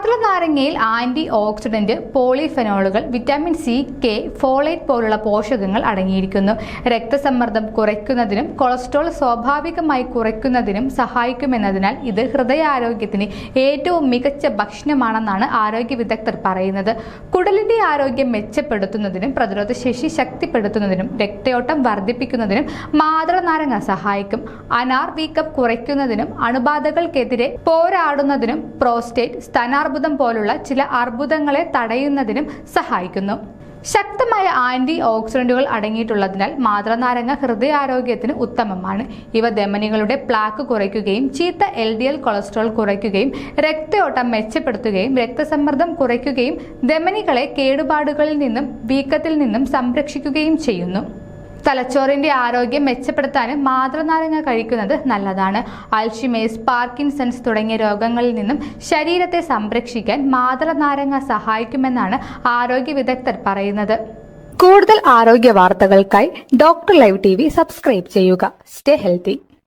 മാതളനാരങ്ങയിൽ antioxidant, പോളിഫെനോളുകൾ, vitamin C, K, folate പോലുള്ള പോഷകങ്ങൾ അടങ്ങിയിരിക്കുന്നു. രക്തസമ്മർദ്ദം കുറയ്ക്കുന്നതിനും കൊളസ്ട്രോൾ സ്വാഭാവികമായി കുറയ്ക്കുന്നതിനും സഹായിക്കുമെന്നതിനാൽ ഇത് ഹൃദയാരോഗ്യത്തിന് ഏറ്റവും മികച്ച ഭക്ഷണമാണെന്നാണ് ആരോഗ്യ വിദഗ്ധർ പറയുന്നത്. കുടലിന്റെ ആരോഗ്യം മെച്ചപ്പെടുത്തുന്നതിനും പ്രതിരോധശേഷി ശക്തിപ്പെടുത്തുന്നതിനും രക്തയോട്ടം വർദ്ധിപ്പിക്കുന്നതിനും മാതളനാരങ്ങ സഹായിക്കും. അനാർ വീക്കം കുറയ്ക്കുന്നതിനും അണുബാധകൾക്കെതിരെ പോരാടുന്നതിനും പ്രോസ്റ്റേറ്റ്, സ്തനാർബുദം പോലുള്ള ചില അർബുദങ്ങളെ തടയുന്നതിനും സഹായിക്കുന്നു. ശക്തമായ ആന്റി ഓക്സിഡന്റുകൾ അടങ്ങിയിട്ടുള്ളതിനാൽ മാതളനാരങ്ങ ഹൃദയാരോഗ്യത്തിന് ഉത്തമമാണ്. ഇവ ധമനികളുടെ പ്ലാക്ക് കുറയ്ക്കുകയും ചീത്ത LDL കൊളസ്ട്രോൾ കുറയ്ക്കുകയും രക്തയോട്ടം മെച്ചപ്പെടുത്തുകയും രക്തസമ്മർദ്ദം കുറയ്ക്കുകയും ധമനികളെ കേടുപാടുകളിൽ നിന്നും വീക്കത്തിൽ നിന്നും സംരക്ഷിക്കുകയും ചെയ്യുന്നു. തലച്ചോറിന്റെ ആരോഗ്യം മെച്ചപ്പെടുത്താനും മാതളനാരങ്ങ കഴിക്കുന്നത് നല്ലതാണ്. അൽഷിമേഴ്സ്, പാർക്കിൻസൺസ് തുടങ്ങിയ രോഗങ്ങളിൽ നിന്നും ശരീരത്തെ സംരക്ഷിക്കാൻ മാതളനാരങ്ങ സഹായിക്കുമെന്നാണ് ആരോഗ്യ വിദഗ്ധർ പറയുന്നത്. കൂടുതൽ ആരോഗ്യ വാർത്തകൾക്കായി ഡോക്ടർ ലൈവ് TV സബ്സ്ക്രൈബ് ചെയ്യുക. Stay healthy.